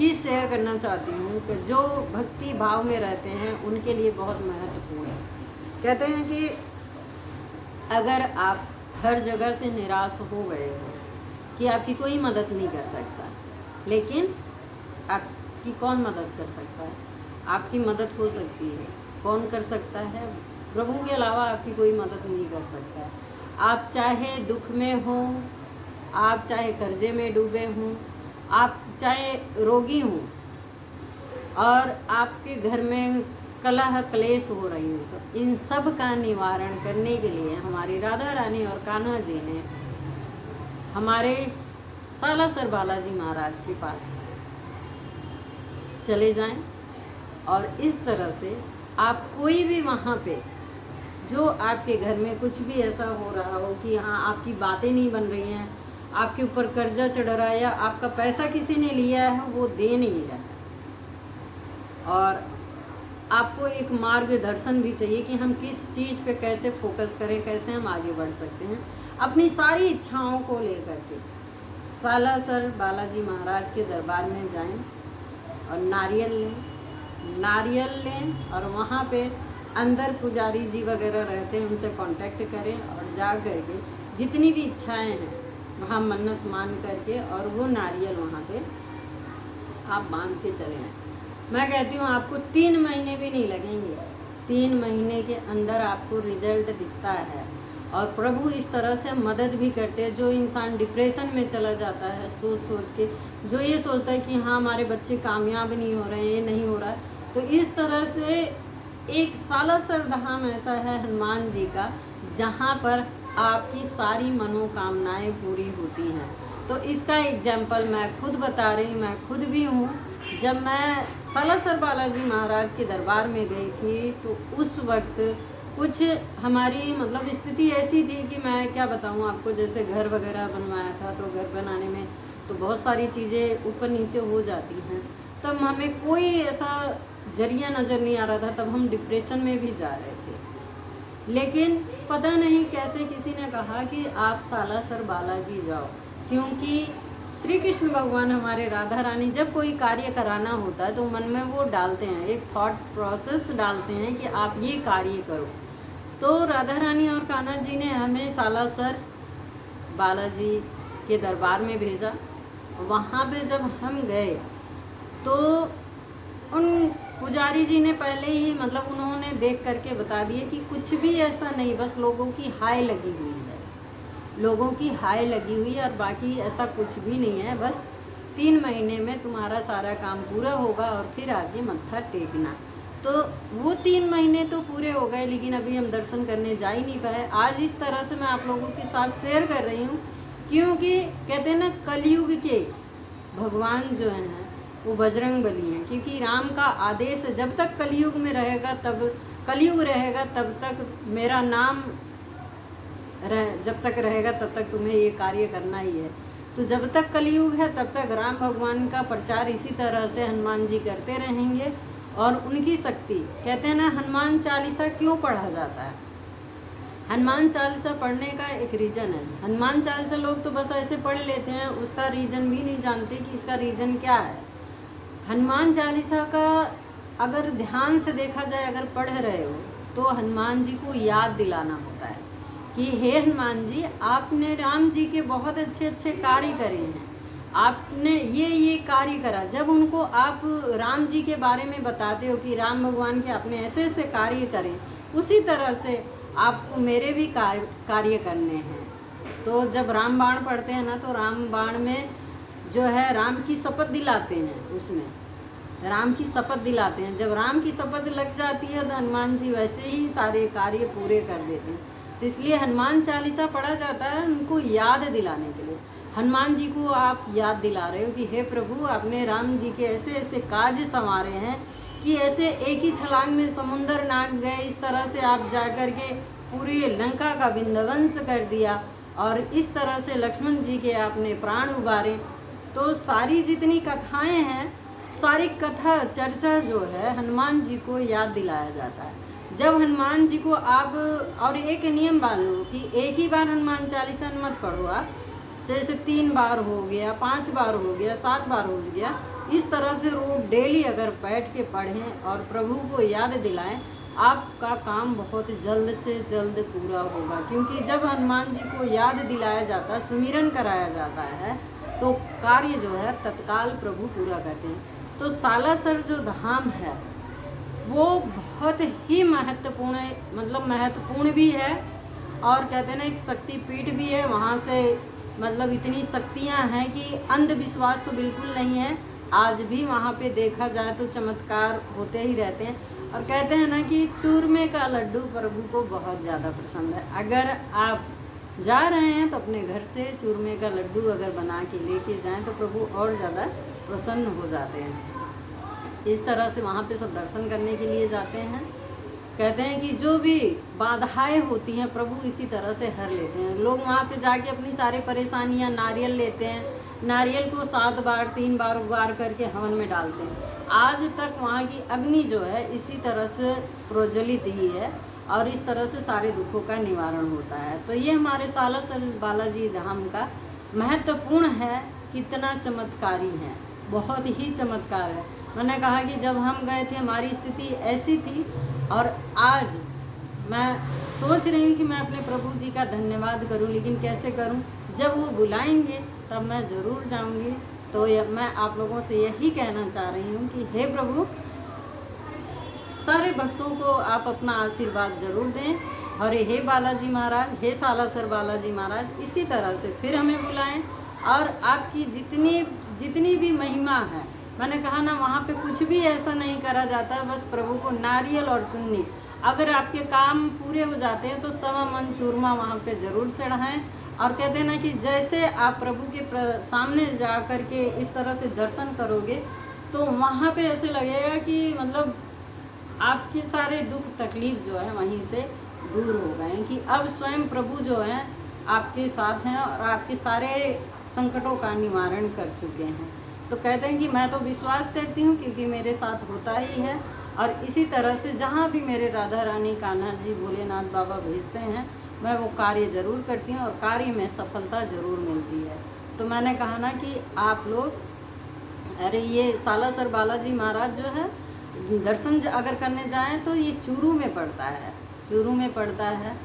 चीज़ share करना चाहती हूँ कि जो भक्ति भाव में रहते हैं उनके लिए बहुत महत्वपूर्ण है। कहते हैं कि अगर आप हर जगह से निराश हो गए हो कि आपकी कोई मदद नहीं कर सकता, लेकिन आपकी कौन मदद कर सकता है? आपकी मदद हो सकती है। कौन कर सकता है? प्रभु के अलावा आपकी कोई मदद नहीं कर सकता है। आप चाहे दुख में हो, आप चाहे कर्जे में डूबे हों, आप चाहे रोगी हों और आपके घर में कलह क्लेश हो रही हो, तो इन सब का निवारण करने के लिए हमारी राधा रानी और कान्हा जी ने हमारे सालासर बालाजी महाराज के पास चले जाएं और इस तरह से आप कोई भी वहाँ पे जो आपके घर में कुछ भी ऐसा हो रहा हो कि हाँ आपकी बातें नहीं बन रही हैं, आपके ऊपर कर्जा चढ़ रहा है या आपका पैसा किसी ने लिया है वो दे नहीं रहा है और आपको एक मार्गदर्शन भी चाहिए कि हम किस चीज़ पे कैसे फोकस करें, कैसे हम आगे बढ़ सकते हैं अपनी सारी इच्छाओं को लेकर के सालासर बालाजी महाराज के दरबार में जाएं और नारियल लें और वहाँ पे अंदर पुजारी जी वगैरह रहते हैं, उनसे कांटेक्ट करें और जा करके जितनी भी इच्छाएं हैं वहाँ मन्नत मान करके और वो नारियल वहाँ पे आप बांध के चले आएँ। मैं कहती हूँ आपको 3 महीने भी नहीं लगेंगे, 3 महीने के अंदर आपको रिजल्ट दिखता है और प्रभु इस तरह से मदद भी करते हैं। जो इंसान डिप्रेशन में चला जाता है सोच सोच के, जो ये सोचता है कि हाँ हमारे बच्चे कामयाब नहीं हो रहे हैं, ये नहीं हो रहा है, तो इस तरह से एक सालासर धाम ऐसा है हनुमान जी का जहाँ पर आपकी सारी मनोकामनाएं पूरी होती हैं। तो इसका एग्जाम्पल मैं खुद बता रही हूँ, मैं खुद भी हूँ। जब मैं सालासर बालाजी महाराज के दरबार में गई थी तो उस वक्त कुछ हमारी मतलब स्थिति ऐसी थी कि मैं क्या बताऊँ आपको, जैसे घर वगैरह बनवाया था तो घर बनाने में तो बहुत सारी चीज़ें ऊपर नीचे हो जाती हैं, तब हमें कोई ऐसा जरिया नज़र नहीं आ रहा था, तब हम डिप्रेशन में भी जा रहे थे। लेकिन पता नहीं कैसे किसी ने कहा कि आप सालासर बालाजी जाओ, क्योंकि श्री कृष्ण भगवान हमारे राधा रानी जब कोई कार्य कराना होता है तो मन में वो डालते हैं, एक थॉट प्रोसेस डालते हैं कि आप ये कार्य करो। तो राधा रानी और कान्हा जी ने हमें सालासर बालाजी के दरबार में भेजा। वहाँ पे जब हम गए तो उन पुजारी जी ने पहले ही मतलब उन्होंने देख करके बता दिए कि कुछ भी ऐसा नहीं, बस लोगों की हाय लगी हुई है, लोगों की हाय लगी हुई है और बाकी ऐसा कुछ भी नहीं है। बस 3 महीने में तुम्हारा सारा काम पूरा होगा और फिर आगे मत्था टेकना। तो वो 3 महीने तो पूरे हो गए, लेकिन अभी हम दर्शन करने जा ही नहीं पाए। आज इस तरह से मैं आप लोगों के साथ शेयर कर रही हूँ क्योंकि कहते हैं ना कलयुग के भगवान जो हैं वो बजरंग बली हैं, क्योंकि राम का आदेश जब तक कलयुग में रहेगा तब तक मेरा नाम जब तक रहेगा तब तक तुम्हें ये कार्य करना ही है। तो जब तक कलयुग है तब तक राम भगवान का प्रचार इसी तरह से हनुमान जी करते रहेंगे और उनकी शक्ति, कहते हैं ना हनुमान चालीसा क्यों पढ़ा जाता है? हनुमान चालीसा पढ़ने का एक रीज़न है। हनुमान चालीसा लोग तो बस ऐसे पढ़ लेते हैं, उसका रीज़न भी नहीं जानते कि इसका रीज़न क्या है। हनुमान चालीसा का अगर ध्यान से देखा जाए, अगर पढ़ रहे हो तो हनुमान जी को याद दिलाना होता है कि हे हनुमान जी, आपने राम जी के बहुत अच्छे अच्छे कार्य करे हैं, आपने ये कार्य करा। जब उनको आप राम जी के बारे में बताते हो कि राम भगवान के आपने ऐसे ऐसे कार्य करे, उसी तरह से आपको मेरे भी कार्य करने हैं। तो जब राम बाण पढ़ते हैं ना, तो राम बाण में जो है राम की शपथ दिलाते हैं, उसमें राम की शपथ दिलाते हैं। जब राम की शपथ लग जाती है तो हनुमान जी वैसे ही सारे कार्य पूरे कर देते हैं। तो इसलिए हनुमान चालीसा पढ़ा जाता है उनको याद दिलाने के लिए। हनुमान जी को आप याद दिला रहे हो कि हे प्रभु, आपने राम जी के ऐसे ऐसे कार्य संवारे हैं कि ऐसे एक ही छलांग में समुंदर नाग गए, इस तरह से आप जा कर के पूरी लंका का विध्वंस कर दिया और इस तरह से लक्ष्मण जी के आपने प्राण उबारे। तो सारी जितनी कथाएं हैं, सारी कथा चर्चा जो है हनुमान जी को याद दिलाया जाता है। जब हनुमान जी को आप, और एक नियम मान लो कि एक ही बार हनुमान चालीसा मत पढ़ो आप, जैसे 3 बार हो गया, 5 बार हो गया, 7 बार हो गया, इस तरह से रोज़ डेली अगर बैठ के पढ़ें और प्रभु को याद दिलाएं, आपका काम बहुत जल्द से जल्द पूरा होगा। क्योंकि जब हनुमान जी को याद दिलाया जाता है, सुमिरन कराया जाता है, तो कार्य जो है तत्काल प्रभु पूरा करते हैं। तो सालासर जो धाम है वो बहुत ही महत्वपूर्ण है, मतलब महत्वपूर्ण भी है, और कहते हैं ना एक शक्तिपीठ भी है। वहाँ से मतलब इतनी शक्तियाँ हैं कि अंधविश्वास तो बिल्कुल नहीं है। आज भी वहाँ पे देखा जाए तो चमत्कार होते ही रहते हैं। और कहते हैं ना कि चूरमे का लड्डू प्रभु को बहुत ज़्यादा पसंद है। अगर आप जा रहे हैं तो अपने घर से चूरमे का लड्डू अगर बना के लेके जाएं तो प्रभु और ज़्यादा प्रसन्न हो जाते हैं। इस तरह से वहाँ पे सब दर्शन करने के लिए जाते हैं। कहते हैं कि जो भी बाधाएं होती हैं प्रभु इसी तरह से हर लेते हैं। लोग वहाँ पे जाके अपनी सारी परेशानियाँ, नारियल लेते हैं, नारियल को 7 बार 3 बार उबार करके हवन में डालते हैं। आज तक वहाँ की अग्नि जो है इसी तरह से प्रज्वलित ही है, और इस तरह से सारे दुखों का निवारण होता है। तो ये हमारे सालासर बालाजी धाम का महत्वपूर्ण है, कितना चमत्कारी है, बहुत ही चमत्कार है। मैंने कहा कि जब हम गए थे हमारी स्थिति ऐसी थी, और आज मैं सोच रही हूँ कि मैं अपने प्रभु जी का धन्यवाद करूँ, लेकिन कैसे करूँ? जब वो बुलाएंगे तब मैं ज़रूर जाऊँगी। तो मैं आप लोगों से यही कहना चाह रही हूँ कि हे प्रभु, सारे भक्तों को आप अपना आशीर्वाद ज़रूर दें। और हे बालाजी महाराज, हे सालासर बालाजी महाराज, इसी तरह से फिर हमें बुलाएं, और आपकी जितनी भी महिमा है, मैंने कहा ना वहाँ पे कुछ भी ऐसा नहीं करा जाता है, बस प्रभु को नारियल और चुन्नी, अगर आपके काम पूरे हो जाते हैं तो सवा मन चूरमा वहाँ पे ज़रूर चढ़ाएं। और कहते हैं ना कि जैसे आप प्रभु के सामने जा कर के इस तरह से दर्शन करोगे तो वहाँ पे ऐसे लगेगा कि मतलब आपके सारे दुख तकलीफ जो है वहीं से दूर हो गए, कि अब स्वयं प्रभु जो है आपके साथ हैं और आपके सारे संकटों का निवारण कर चुके हैं। तो कहते हैं कि मैं तो विश्वास करती हूँ क्योंकि मेरे साथ होता ही है। और इसी तरह से जहाँ भी मेरे राधा रानी, कान्हा जी, भोलेनाथ बाबा भेजते हैं, मैं वो कार्य ज़रूर करती हूँ और कार्य में सफलता ज़रूर मिलती है। तो मैंने कहा ना कि आप लोग, अरे ये सालासर बालाजी महाराज जो है दर्शन अगर करने जाएं तो ये चूरू में पड़ता है, चूरू में पड़ता है।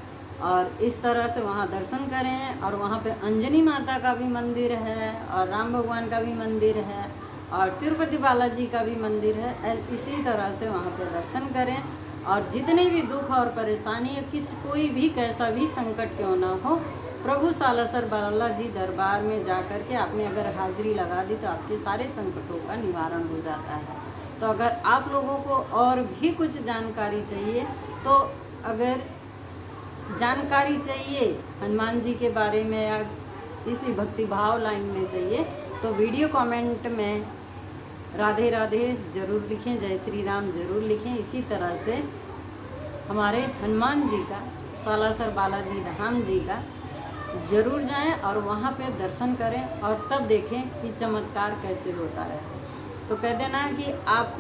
और इस तरह से वहाँ दर्शन करें। और वहाँ पे अंजनी माता का भी मंदिर है, और राम भगवान का भी मंदिर है, और तिरुपति बालाजी का भी मंदिर है। इसी तरह से वहाँ पे दर्शन करें, और जितने भी दुख और परेशानी है, कोई भी कैसा भी संकट क्यों ना हो, प्रभु सालासर बालाजी दरबार में जा कर के आपने अगर हाजिरी लगा दी तो आपके सारे संकटों का निवारण हो जाता है। तो अगर आप लोगों को और भी कुछ जानकारी चाहिए, तो अगर जानकारी चाहिए हनुमान जी के बारे में या इसी भक्ति भाव लाइन में चाहिए, तो वीडियो कमेंट में राधे राधे ज़रूर लिखें, जय श्री राम ज़रूर लिखें। इसी तरह से हमारे हनुमान जी का, सालासर बालाजी धाम जी का ज़रूर जाएं और वहाँ पे दर्शन करें, और तब देखें कि चमत्कार कैसे होता है। तो कहते ना कि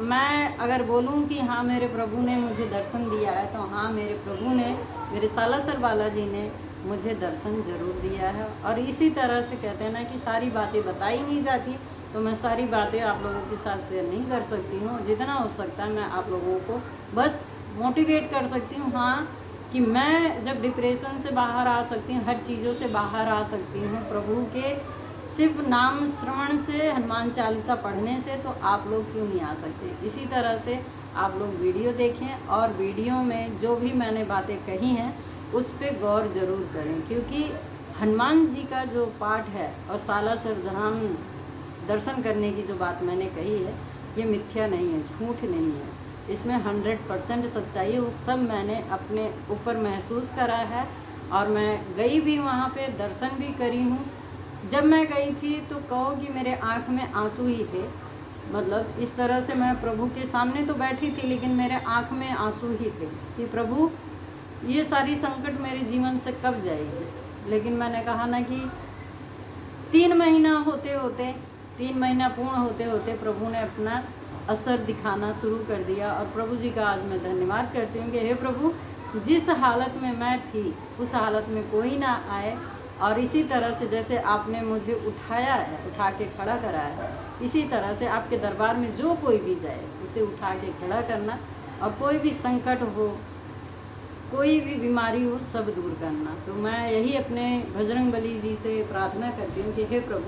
मैं अगर बोलूं कि हाँ मेरे प्रभु ने मुझे दर्शन दिया है, तो हाँ मेरे प्रभु ने, मेरे सालासर बालाजी ने मुझे दर्शन ज़रूर दिया है। और इसी तरह से कहते हैं ना कि सारी बातें बताई नहीं जाती, तो मैं सारी बातें आप लोगों के साथ शेयर नहीं कर सकती हूँ। जितना हो सकता है मैं आप लोगों को बस मोटिवेट कर सकती हूँ, हाँ, कि मैं जब डिप्रेशन से बाहर आ सकती हूँ, हर चीज़ों से बाहर आ सकती हूँ प्रभु के सिर्फ नाम श्रवण से, हनुमान चालीसा पढ़ने से, तो आप लोग क्यों नहीं आ सकते। इसी तरह से आप लोग वीडियो देखें, और वीडियो में जो भी मैंने बातें कही हैं उस पर गौर ज़रूर करें, क्योंकि हनुमान जी का जो पाठ है और सालासर धाम दर्शन करने की जो बात मैंने कही है, ये मिथ्या नहीं है, झूठ नहीं है, इसमें 100% सच्चाई है। वो सब मैंने अपने ऊपर महसूस करा है, और मैं गई भी वहाँ पे, दर्शन भी करी हूँ। जब मैं गई थी तो कहो कि मेरे आँख में आंसू ही थे, मतलब इस तरह से मैं प्रभु के सामने तो बैठी थी, लेकिन मेरे आँख में आंसू ही थे कि प्रभु ये सारी संकट मेरे जीवन से कब जाएगी। लेकिन मैंने कहा ना कि 3 महीना पूर्ण होते होते प्रभु ने अपना असर दिखाना शुरू कर दिया। और प्रभु जी का आज मैं धन्यवाद करती हूँ कि हे प्रभु, जिस हालत में मैं थी उस हालत में कोई ना आए, और इसी तरह से जैसे आपने मुझे उठाया है, उठा के खड़ा करा है, इसी तरह से आपके दरबार में जो कोई भी जाए उसे उठा के खड़ा करना, और कोई भी संकट हो, कोई भी बीमारी हो, सब दूर करना। तो मैं यही अपने बजरंगबली जी से प्रार्थना करती हूँ कि हे प्रभु,